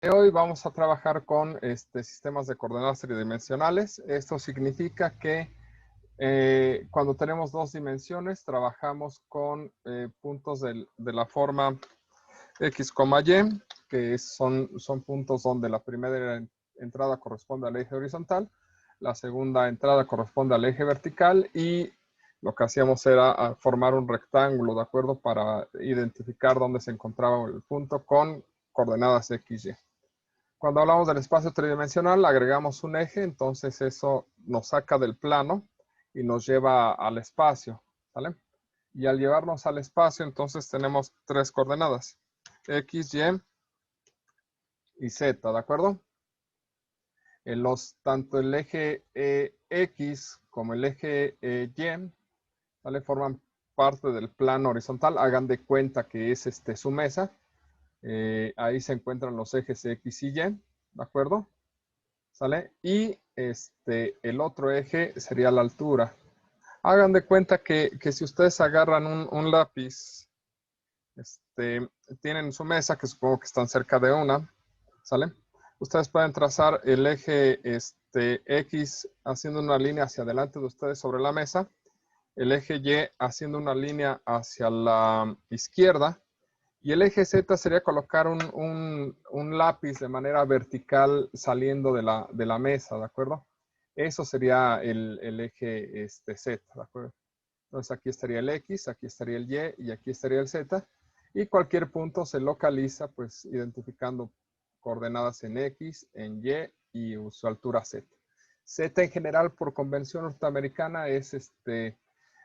Hoy vamos a trabajar con sistemas de coordenadas tridimensionales. Esto significa que cuando tenemos dos dimensiones, trabajamos con puntos de la forma X, Y, que son puntos donde la primera entrada corresponde al eje horizontal, la segunda entrada corresponde al eje vertical y lo que hacíamos era formar un rectángulo, ¿de acuerdo? Para identificar dónde se encontraba el punto con coordenadas X, Y. Cuando hablamos del espacio tridimensional, agregamos un eje, entonces eso nos saca del plano y nos lleva al espacio, ¿vale? Y al llevarnos al espacio, entonces tenemos tres coordenadas, X, Y y Z, ¿de acuerdo? Tanto el eje X como el eje Y, ¿vale? Forman parte del plano horizontal. Hagan de cuenta que es su mesa. Ahí se encuentran los ejes X y Y, ¿de acuerdo? ¿Sale? Y el otro eje sería la altura. Hagan de cuenta que si ustedes agarran un lápiz, tienen su mesa, que supongo que están cerca de una, ¿sale? Ustedes pueden trazar el eje X haciendo una línea hacia adelante de ustedes sobre la mesa, el eje Y haciendo una línea hacia la izquierda, y el eje Z sería colocar un lápiz de manera vertical saliendo de la mesa, ¿de acuerdo? Eso sería el eje Z, ¿de acuerdo? Entonces aquí estaría el X, aquí estaría el Y y aquí estaría el Z. Y cualquier punto se localiza pues identificando coordenadas en X, en Y y su altura Z. Z en general por convención norteamericana es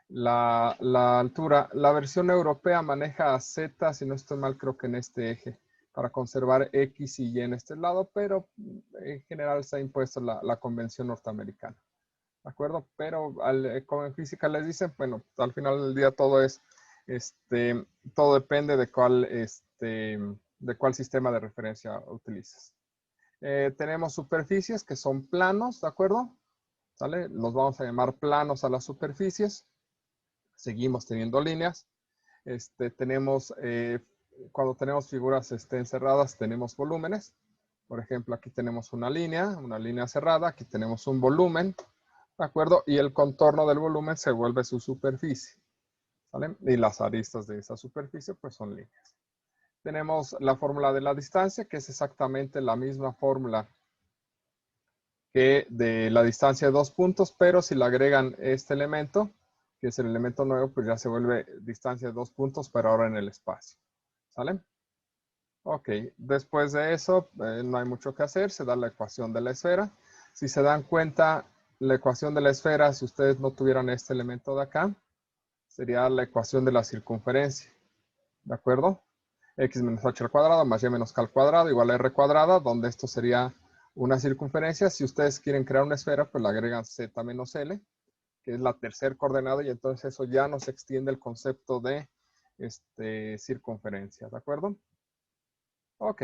la altura. La versión europea maneja Z, si no estoy mal, creo que en este eje, para conservar X y Y en este lado, pero en general se ha impuesto la convención norteamericana. ¿De acuerdo? Pero como en física les dicen, bueno, al final del día todo es, todo depende de cuál sistema de referencia utilices. Tenemos superficies que son planos, ¿de acuerdo? ¿Sale? Los vamos a llamar planos a las superficies. Seguimos teniendo líneas. Cuando tenemos figuras encerradas, tenemos volúmenes. Por ejemplo, aquí tenemos una línea cerrada, aquí tenemos un volumen, ¿de acuerdo? Y el contorno del volumen se vuelve su superficie, ¿vale? Y las aristas de esa superficie, pues son líneas. Tenemos la fórmula de la distancia, que es exactamente la misma fórmula que de la distancia de dos puntos, pero si le agregan este elemento, que es el elemento nuevo, pues ya se vuelve distancia de dos puntos, pero ahora en el espacio. ¿Sale? Ok, después de eso no hay mucho que hacer, se da la ecuación de la esfera. Si se dan cuenta, la ecuación de la esfera, si ustedes no tuvieran este elemento de acá, sería la ecuación de la circunferencia. ¿De acuerdo? X menos h al cuadrado más y menos k al cuadrado igual a r cuadrada, donde esto sería una circunferencia. Si ustedes quieren crear una esfera, pues le agregan z menos l, que es la tercera coordenada, y entonces eso ya nos extiende el concepto de circunferencia, ¿de acuerdo? Ok,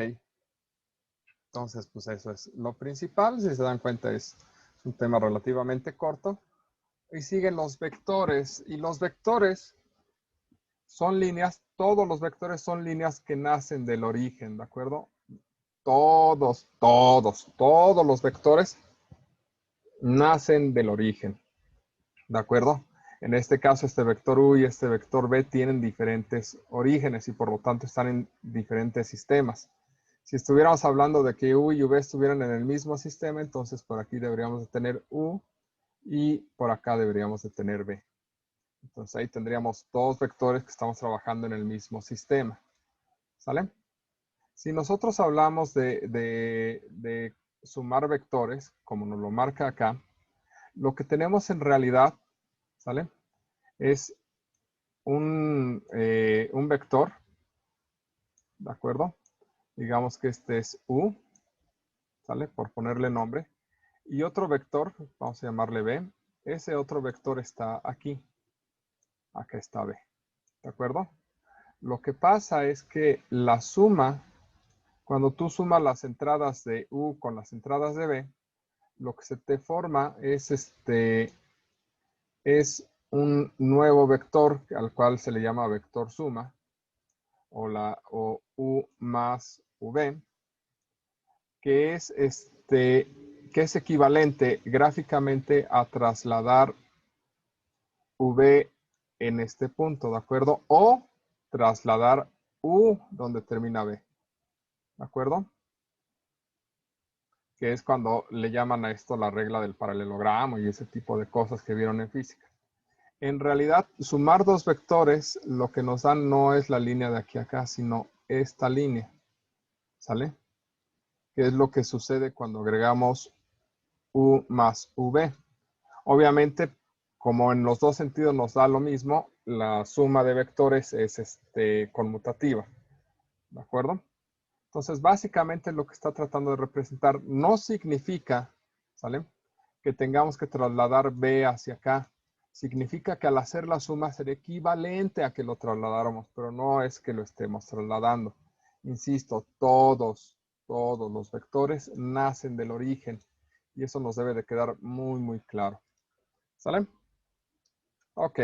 entonces pues eso es lo principal. Si se dan cuenta es un tema relativamente corto. Y siguen los vectores, y los vectores son líneas, todos los vectores son líneas que nacen del origen, ¿de acuerdo? Todos los vectores nacen del origen, ¿de acuerdo? En este caso, este vector U y este vector B tienen diferentes orígenes y por lo tanto están en diferentes sistemas. Si estuviéramos hablando de que U y V estuvieran en el mismo sistema, entonces por aquí deberíamos de tener U y por acá deberíamos de tener B. Entonces ahí tendríamos dos vectores que estamos trabajando en el mismo sistema. ¿Sale? Si nosotros hablamos de sumar vectores, como nos lo marca acá, lo que tenemos en realidad, ¿sale? Es un vector, ¿de acuerdo? Digamos que este es U, ¿sale? Por ponerle nombre. Y otro vector, vamos a llamarle B. Ese otro vector está aquí. Acá está B, ¿de acuerdo? Lo que pasa es que la suma, cuando tú sumas las entradas de U con las entradas de B, lo que se te forma es un nuevo vector al cual se le llama vector suma o U más V. que es equivalente gráficamente a trasladar V en este punto, ¿de acuerdo? O trasladar U donde termina B, ¿de acuerdo? Que es cuando le llaman a esto la regla del paralelogramo y ese tipo de cosas que vieron en física. En realidad, sumar dos vectores lo que nos dan no es la línea de aquí a acá, sino esta línea, ¿sale? Que es lo que sucede cuando agregamos U más V. Obviamente, como en los dos sentidos nos da lo mismo, la suma de vectores es conmutativa, ¿de acuerdo? Entonces, básicamente lo que está tratando de representar no significa, ¿sale?, que tengamos que trasladar B hacia acá. Significa que al hacer la suma será equivalente a que lo trasladáramos, pero no es que lo estemos trasladando. Insisto, todos los vectores nacen del origen y eso nos debe de quedar muy, muy claro. ¿Sale? Ok,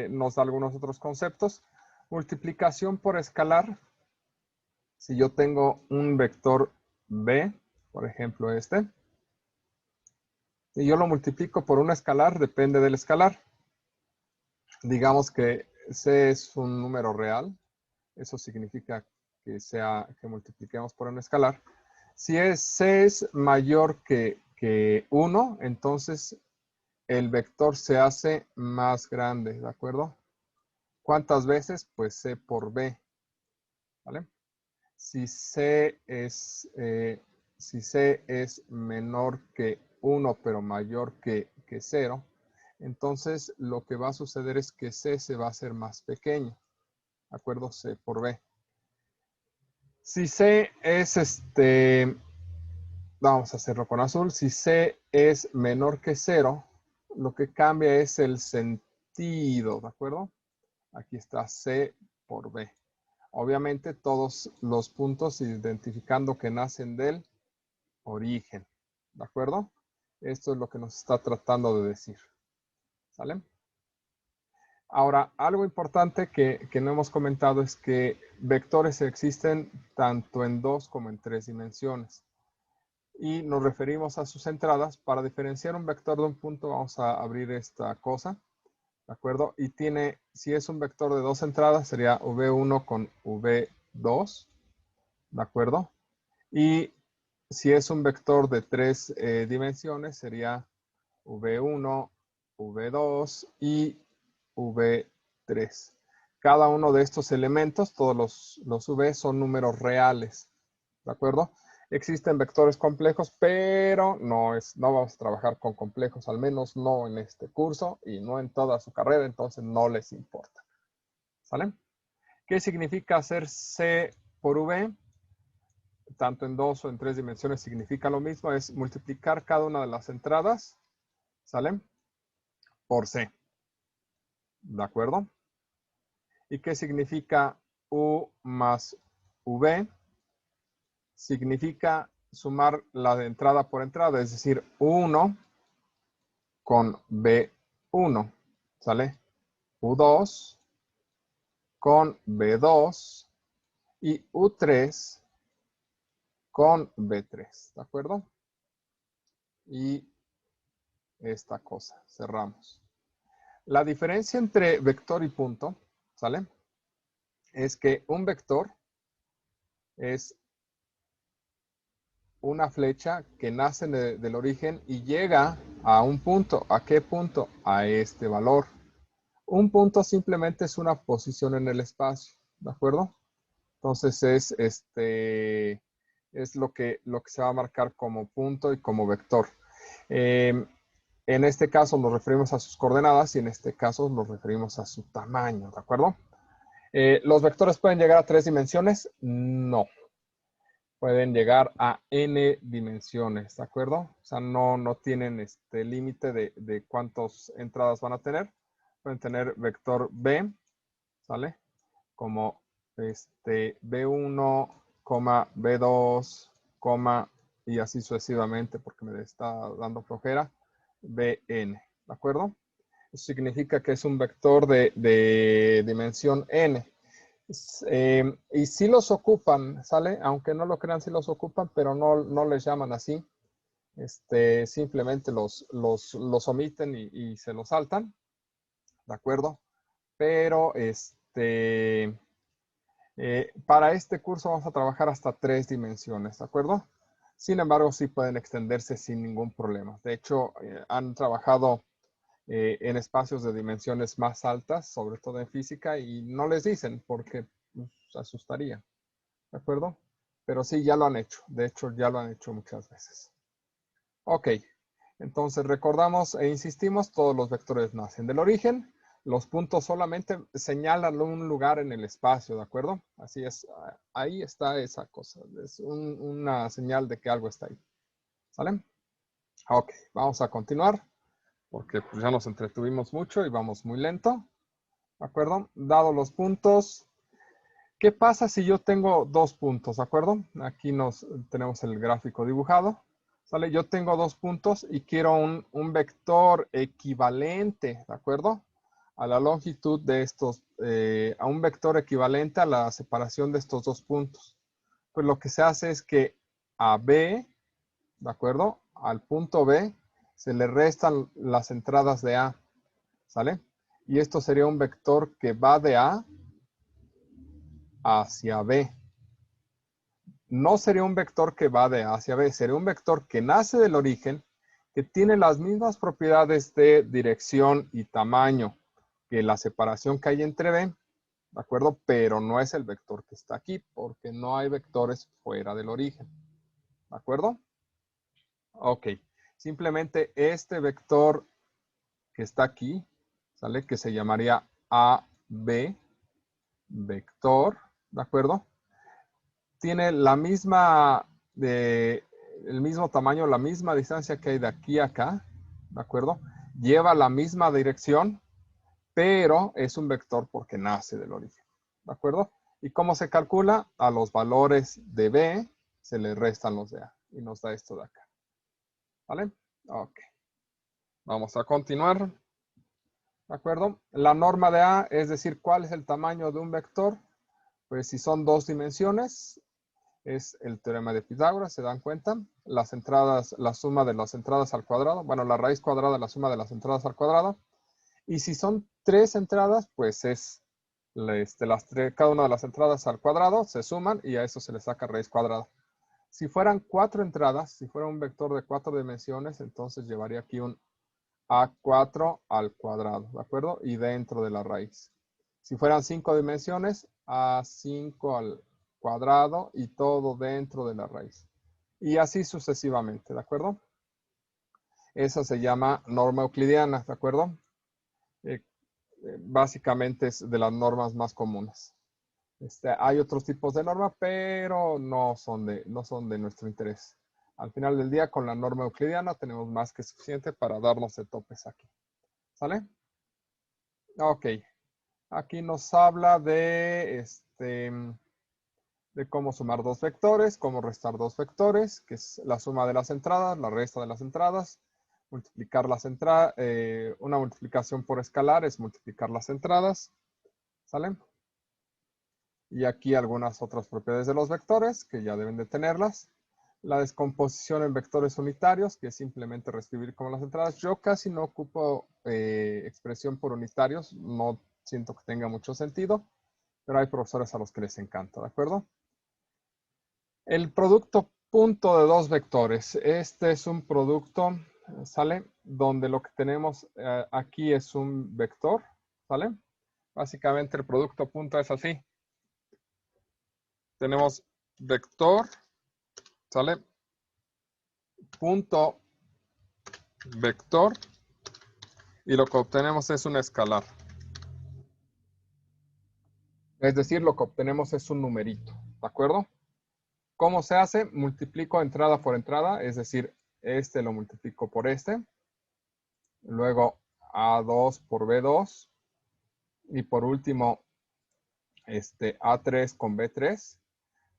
nos da algunos otros conceptos. Multiplicación por escalar. Si yo tengo un vector B, por ejemplo y yo lo multiplico por un escalar, depende del escalar. Digamos que C es un número real. Eso significa que multipliquemos por un escalar. Si C es mayor que 1, entonces el vector se hace más grande, ¿de acuerdo? ¿Cuántas veces? Pues C por B, ¿vale? Si C es menor que 1, pero mayor que 0, entonces lo que va a suceder es que C se va a hacer más pequeño, ¿de acuerdo? C por B. Si C es vamos a hacerlo con azul, si C es menor que 0, lo que cambia es el sentido, ¿de acuerdo? Aquí está C por B. Obviamente todos los puntos identificando que nacen del origen, ¿de acuerdo? Esto es lo que nos está tratando de decir, ¿sale? Ahora, algo importante que no hemos comentado es que vectores existen tanto en 2 como en 3 dimensiones. Y nos referimos a sus entradas. Para diferenciar un vector de un punto, vamos a abrir esta cosa, ¿de acuerdo? Y si es un vector de 2 entradas, sería V1 con V2, ¿de acuerdo? Y si es un vector de 3 dimensiones, sería V1, V2 y V3. Cada uno de estos elementos, todos los V, son números reales, ¿de acuerdo? Existen vectores complejos, pero no vamos a trabajar con complejos, al menos no en este curso y no en toda su carrera, entonces no les importa. ¿Sale? ¿Qué significa hacer C por V? Tanto en 2 o en 3 dimensiones significa lo mismo, es multiplicar cada una de las entradas, ¿sale?, por C, ¿de acuerdo? ¿Y qué significa U más V? Significa sumar la de entrada por entrada, es decir, U1 con B1, ¿sale? U2 con B2 y U3 con B3, ¿de acuerdo? Y esta cosa, cerramos. La diferencia entre vector y punto, ¿sale?, es que un vector es una flecha que nace del origen y llega a un punto. ¿A qué punto? A este valor. Un punto simplemente es una posición en el espacio, ¿de acuerdo? Entonces es lo que se va a marcar como punto y como vector. En este caso nos referimos a sus coordenadas y en este caso nos referimos a su tamaño, ¿de acuerdo? ¿Los vectores pueden llegar a 3 dimensiones? No. Pueden llegar a n dimensiones, ¿de acuerdo? O sea, no tienen límite de cuántas entradas van a tener. Pueden tener vector B, ¿sale? Como B1, B2, y así sucesivamente, porque me está dando flojera, Bn, ¿de acuerdo? Eso significa que es un vector de dimensión n. Y sí los ocupan, ¿sale? Aunque no lo crean, sí los ocupan, pero no les llaman así. Simplemente los omiten y se los saltan, ¿de acuerdo? Pero para este curso vamos a trabajar hasta 3 dimensiones, ¿de acuerdo? Sin embargo, sí pueden extenderse sin ningún problema. De hecho, han trabajado en espacios de dimensiones más altas, sobre todo en física, y no les dicen porque pues, asustaría, ¿de acuerdo? Pero sí, ya lo han hecho. De hecho, ya lo han hecho muchas veces. Ok, entonces recordamos e insistimos, todos los vectores nacen del origen. Los puntos solamente señalan un lugar en el espacio, ¿de acuerdo? Así es, ahí está esa cosa. Es una señal de que algo está ahí. ¿Sale? Ok, vamos a continuar porque pues, ya nos entretuvimos mucho y vamos muy lento. ¿De acuerdo? Dado los puntos, ¿qué pasa si yo tengo 2 puntos? ¿De acuerdo? Aquí tenemos el gráfico dibujado. ¿Sale? Yo tengo 2 puntos y quiero un vector equivalente, ¿de acuerdo? A la longitud de estos, a un vector equivalente a la separación de estos 2 puntos. Pues lo que se hace es que a B, ¿de acuerdo? Al punto B se le restan las entradas de A, ¿sale? Y esto sería un vector que va de A hacia B. No sería un vector que va de A hacia B, sería un vector que nace del origen, que tiene las mismas propiedades de dirección y tamaño que la separación que hay entre B, ¿de acuerdo? Pero no es el vector que está aquí, porque no hay vectores fuera del origen, ¿de acuerdo? Ok, simplemente este vector que está aquí, ¿sale? Que se llamaría AB, vector, ¿de acuerdo? Tiene la misma, el mismo tamaño, la misma distancia que hay de aquí a acá, ¿de acuerdo? Lleva la misma dirección, pero es un vector porque nace del origen, ¿de acuerdo? ¿Y cómo se calcula? A los valores de B se le restan los de A y nos da esto de acá, ¿vale? Ok, vamos a continuar, ¿de acuerdo? La norma de A, es decir, ¿cuál es el tamaño de un vector? Pues si son 2 dimensiones, es el teorema de Pitágoras, ¿se dan cuenta? Las entradas, la suma de las entradas al cuadrado, bueno, la raíz cuadrada, la suma de las entradas al cuadrado. Y si son 3 entradas, pues es cada una de las entradas al cuadrado, se suman y a eso se le saca raíz cuadrada. Si fueran 4 entradas, si fuera un vector de 4 dimensiones, entonces llevaría aquí un A4 al cuadrado, ¿de acuerdo? Y dentro de la raíz. Si fueran 5 dimensiones, A5 al cuadrado y todo dentro de la raíz. Y así sucesivamente, ¿de acuerdo? Esa se llama norma euclidiana, ¿de acuerdo? Básicamente es de las normas más comunes. Hay otros tipos de norma, pero no son de nuestro interés. Al final del día, con la norma euclidiana tenemos más que suficiente para darnos de topes aquí. ¿Sale? Ok. Aquí nos habla de cómo sumar 2 vectores, cómo restar 2 vectores, que es la suma de las entradas, la resta de las entradas, multiplicar las entradas, una multiplicación por escalar es multiplicar las entradas, ¿sale? Y aquí algunas otras propiedades de los vectores, que ya deben de tenerlas. La descomposición en vectores unitarios, que es simplemente reescribir como las entradas. Yo casi no ocupo expresión por unitarios, no siento que tenga mucho sentido, pero hay profesores a los que les encanta, ¿de acuerdo? El producto punto de 2 vectores. Este es un producto, ¿sale? Donde lo que tenemos aquí es un vector, ¿sale? Básicamente el producto punto es así. Tenemos vector, ¿sale? Punto vector y lo que obtenemos es un escalar. Es decir, lo que obtenemos es un numerito, ¿de acuerdo? ¿Cómo se hace? Multiplico entrada por entrada, es decir, este lo multiplico por este. Luego A2 por B2. Y por último, A3 con B3.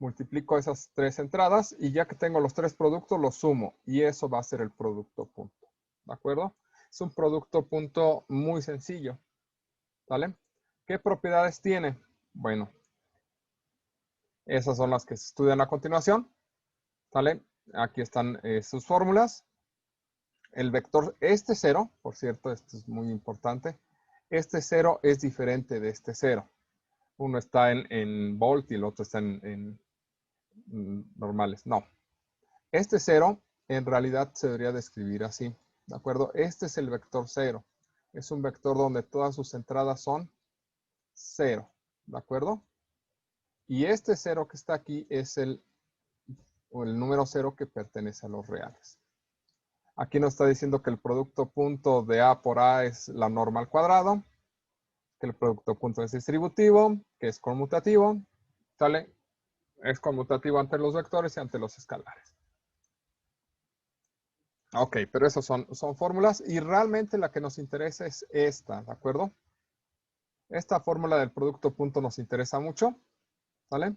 Multiplico esas 3 entradas y ya que tengo los 3 productos, los sumo. Y eso va a ser el producto punto. ¿De acuerdo? Es un producto punto muy sencillo. ¿Vale? ¿Qué propiedades tiene? Bueno, Esas son las que se estudian a continuación. ¿Sale? Aquí están sus fórmulas. El vector, este 0, por cierto, esto es muy importante. Este 0 es diferente de este 0. Uno está en volt y el otro está en normales. No. Este 0 en realidad se debería describir así. ¿De acuerdo? Este es el vector 0. Es un vector donde todas sus entradas son 0. ¿De acuerdo? Y este 0 que está aquí es el número 0 que pertenece a los reales. Aquí nos está diciendo que el producto punto de A por A es la norma al cuadrado, que el producto punto es distributivo, que es conmutativo, ¿sale? Es conmutativo ante los vectores y ante los escalares. Ok, pero esas son fórmulas y realmente la que nos interesa es esta, ¿de acuerdo? Esta fórmula del producto punto nos interesa mucho, ¿sale?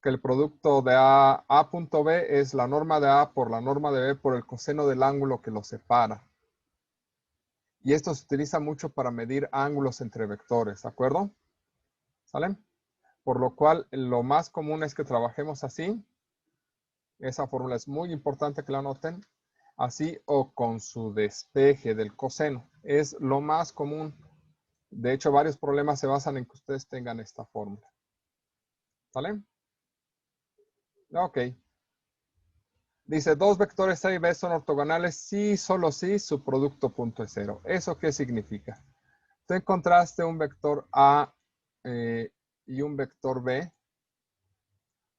Que el producto de A punto B es la norma de A por la norma de B por el coseno del ángulo que lo separa. Y esto se utiliza mucho para medir ángulos entre vectores, ¿de acuerdo? ¿Sale? Por lo cual, lo más común es que trabajemos así. Esa fórmula es muy importante que la anoten. Así o con su despeje del coseno. Es lo más común. De hecho, varios problemas se basan en que ustedes tengan esta fórmula. ¿Sale? Ok. Dice, dos vectores A y B son ortogonales si, solo si, su producto punto es 0. ¿Eso qué significa? Tú encontraste un vector A y un vector B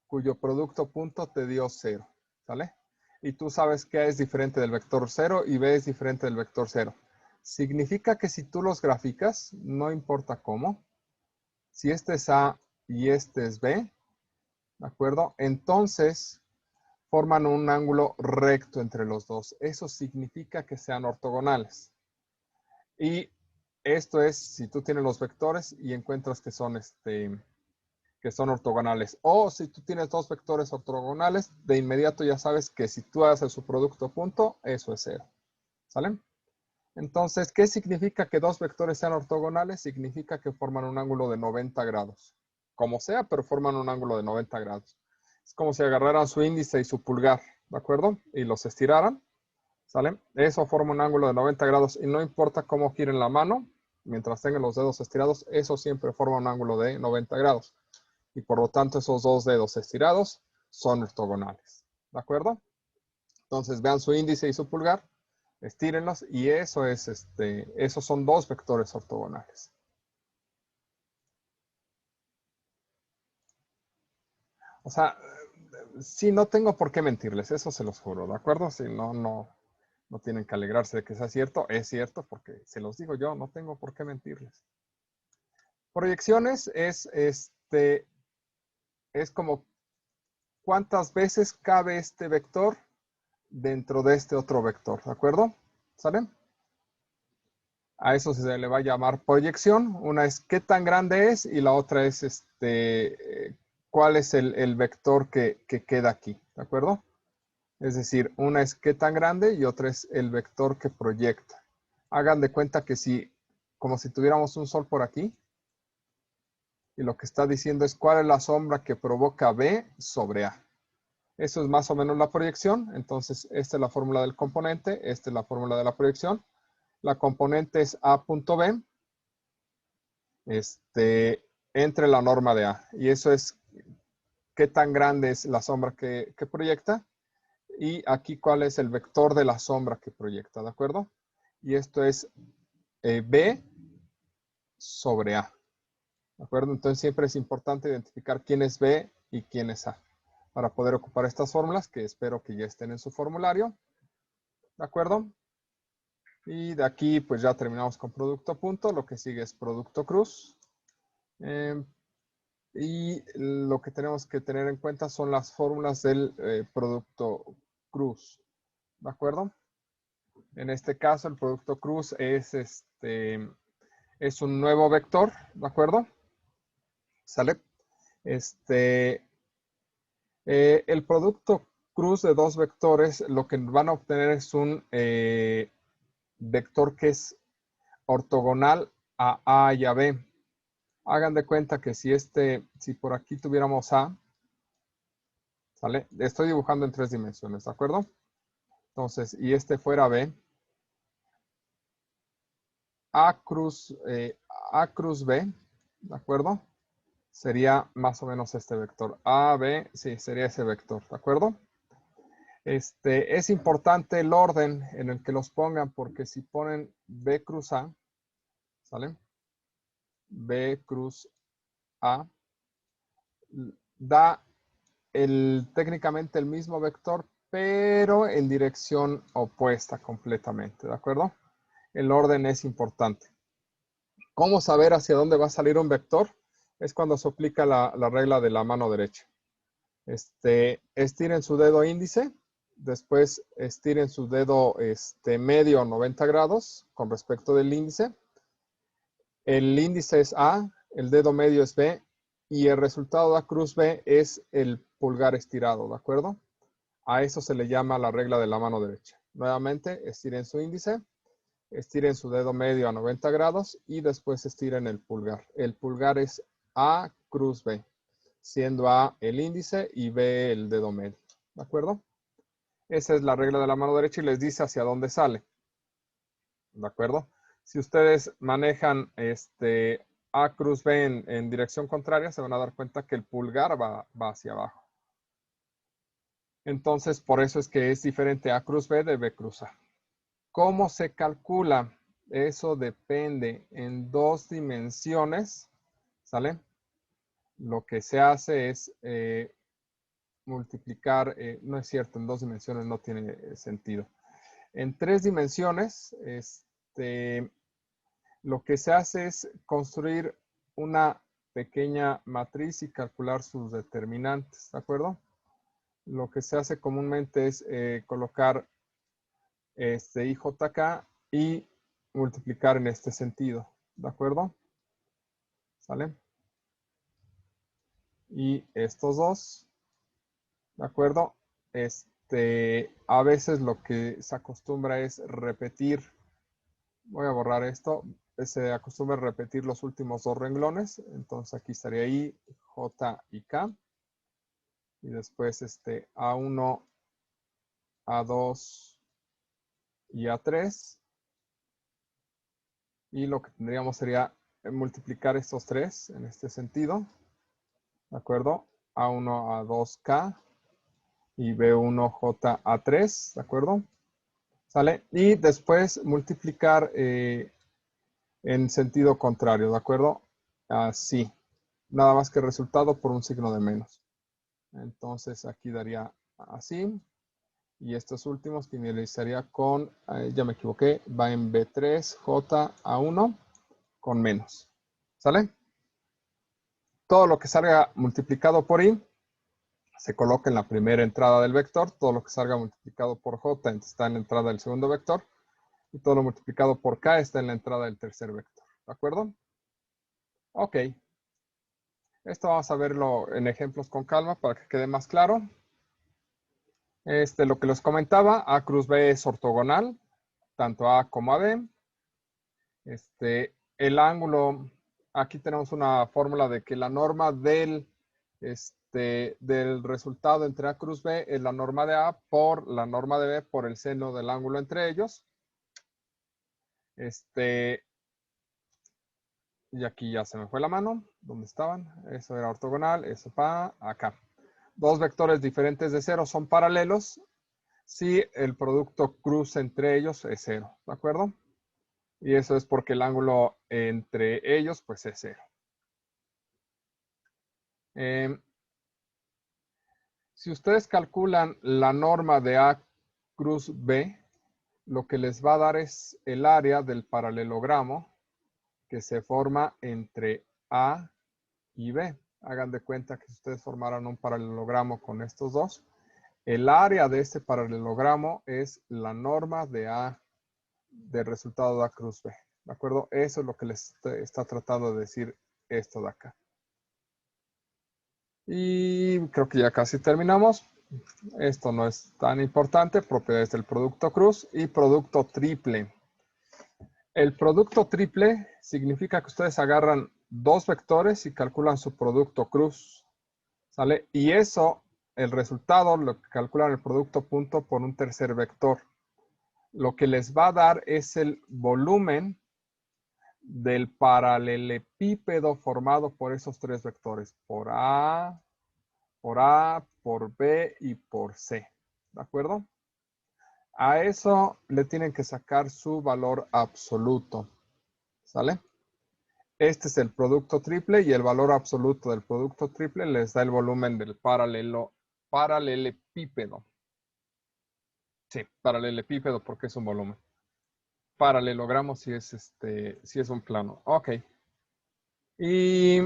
cuyo producto punto te dio 0, ¿sale? Y tú sabes que A es diferente del vector 0 y B es diferente del vector 0. Significa que si tú los graficas, no importa cómo, si este es A y este es B, ¿de acuerdo? Entonces forman un ángulo recto entre los dos. Eso significa que sean ortogonales. Y esto es si tú tienes los vectores y encuentras que son ortogonales. O si tú tienes dos vectores ortogonales, de inmediato ya sabes que si tú haces su producto punto, eso es 0. ¿Sale? Entonces, ¿qué significa que dos vectores sean ortogonales? Significa que forman un ángulo de 90 grados. Como sea, pero forman un ángulo de 90 grados. Es como si agarraran su índice y su pulgar, ¿de acuerdo? Y los estiraran, ¿sale? Eso forma un ángulo de 90 grados y no importa cómo giren la mano, mientras tengan los dedos estirados, eso siempre forma un ángulo de 90 grados. Y por lo tanto esos dos dedos estirados son ortogonales. ¿De acuerdo? Entonces vean su índice y su pulgar, estírenlos y eso es esos son dos vectores ortogonales. O sea, sí, no tengo por qué mentirles, eso se los juro, ¿de acuerdo? Si no tienen que alegrarse de que sea cierto, es cierto porque se los digo yo, no tengo por qué mentirles. Proyecciones es como cuántas veces cabe este vector dentro de este otro vector, ¿de acuerdo? ¿Sale? A eso se le va a llamar proyección. Una es qué tan grande es y la otra es cuál es el vector que queda aquí, ¿de acuerdo? Es decir, una es qué tan grande y otra es el vector que proyecta. Hagan de cuenta que como si tuviéramos un sol por aquí, y lo que está diciendo es cuál es la sombra que provoca B sobre A. Eso es más o menos la proyección. Entonces, esta es la fórmula del componente, esta es la fórmula de la proyección. La componente es A punto B, entre la norma de A. Y eso es qué tan grande es la sombra que proyecta. Y aquí cuál es el vector de la sombra que proyecta, ¿de acuerdo? Y esto es B sobre A. ¿De acuerdo? Entonces siempre es importante identificar quién es B y quién es A para poder ocupar estas fórmulas que espero que ya estén en su formulario. ¿De acuerdo? Y de aquí pues ya terminamos con producto punto. Lo que sigue es producto cruz. Y lo que tenemos que tener en cuenta son las fórmulas del producto cruz. ¿De acuerdo? En este caso el producto cruz es un nuevo vector. ¿De acuerdo? ¿Sale? El producto cruz de dos vectores, lo que van a obtener es un vector que es ortogonal a A y a B. Hagan de cuenta que si por aquí tuviéramos A, ¿Sale? Estoy dibujando en 3 dimensiones, ¿de acuerdo? Entonces, y este fuera B. A cruz B, ¿de acuerdo? Sería más o menos este vector. A, B, sí, sería ese vector, ¿de acuerdo? Es importante el orden en el que los pongan, porque si ponen B cruz A, ¿sale? B cruz A, da técnicamente el mismo vector, pero en dirección opuesta completamente, ¿de acuerdo? El orden es importante. ¿Cómo saber hacia dónde va a salir un vector? Es cuando se aplica la regla de la mano derecha. Estiren su dedo índice, después estiren su dedo medio 90 grados con respecto del índice. El índice es A, el dedo medio es B, y el resultado de A cruz B es el pulgar estirado, ¿de acuerdo? A eso se le llama la regla de la mano derecha. Nuevamente, estiren su índice, estiren su dedo medio a 90 grados y después estiren el pulgar. El pulgar es A cruz B, siendo A el índice y B el dedo medio. ¿De acuerdo? Esa es la regla de la mano derecha y les dice hacia dónde sale. ¿De acuerdo? Si ustedes manejan A cruz B en dirección contraria, se van a dar cuenta que el pulgar va hacia abajo. Entonces, por eso es que es diferente A cruz B de B cruz A. ¿Cómo se calcula? Eso depende en 2 dimensiones, ¿sale? Lo que se hace es multiplicar, no es cierto, en 2 dimensiones no tiene sentido. En 3 dimensiones, lo que se hace es construir una pequeña matriz y calcular sus determinantes, ¿de acuerdo? Lo que se hace comúnmente es colocar IJK y multiplicar en este sentido, ¿de acuerdo? ¿Sale? Y estos dos, ¿de acuerdo? A veces lo que se acostumbra es repetir, voy a borrar esto, se acostumbra a repetir los últimos 2 renglones, entonces aquí estaría I, J y K, y después A1, A2 y A3, y lo que tendríamos sería multiplicar estos 3 en este sentido, ¿de acuerdo? A1, A2K y B1, JA3, ¿de acuerdo? ¿Sale? Y después multiplicar en sentido contrario, ¿de acuerdo? Así. Nada más que resultado por un signo de menos. Entonces aquí daría así. Y estos últimos finalizaría con, ya me equivoqué, va en B3, J, A1 con menos. ¿Sale? Todo lo que salga multiplicado por I se coloca en la primera entrada del vector. Todo lo que salga multiplicado por J está en la entrada del segundo vector. Y todo lo multiplicado por K está en la entrada del tercer vector. ¿De acuerdo? Ok. Esto vamos a verlo en ejemplos con calma para que quede más claro. Lo que les comentaba, A cruz B es ortogonal, tanto A como a B. El ángulo, aquí tenemos una fórmula de que la norma del resultado entre A cruz B es la norma de A por la norma de B por el seno del ángulo entre ellos. Y aquí ya se me fue la mano. ¿Dónde estaban? Eso era ortogonal, eso para acá. 2 vectores diferentes de 0 son paralelos si el producto cruz entre ellos es 0, ¿de acuerdo? Y eso es porque el ángulo entre ellos pues es 0. Si ustedes calculan la norma de A cruz B, lo que les va a dar es el área del paralelogramo que se forma entre A y B. Hagan de cuenta que si ustedes formaran un paralelogramo con estos dos, el área de este paralelogramo es la norma de A del resultado de A cruz B. ¿De acuerdo? Eso es lo que les está tratando de decir esto de acá. Y creo que ya casi terminamos. Esto no es tan importante. Propiedades del producto cruz y producto triple. El producto triple significa que ustedes agarran 2 vectores y calculan su producto cruz. ¿Sale? Y eso el resultado, lo que calculan el producto punto por un tercer vector. Lo que les va a dar es el volumen del paralelepípedo formado por esos tres vectores, por A, por B y por C. ¿De acuerdo? A eso le tienen que sacar su valor absoluto. ¿Sale? Este es el producto triple y el valor absoluto del producto triple les da el volumen del paralelepípedo. Sí, paralelepípedo porque es un volumen. Paralelogramo si es un plano. Ok. Y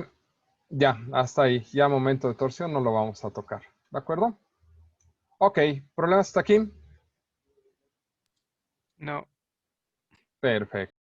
ya, hasta ahí. Ya momento de torsión no lo vamos a tocar. ¿De acuerdo? Ok, ¿problemas hasta aquí? No. Perfecto.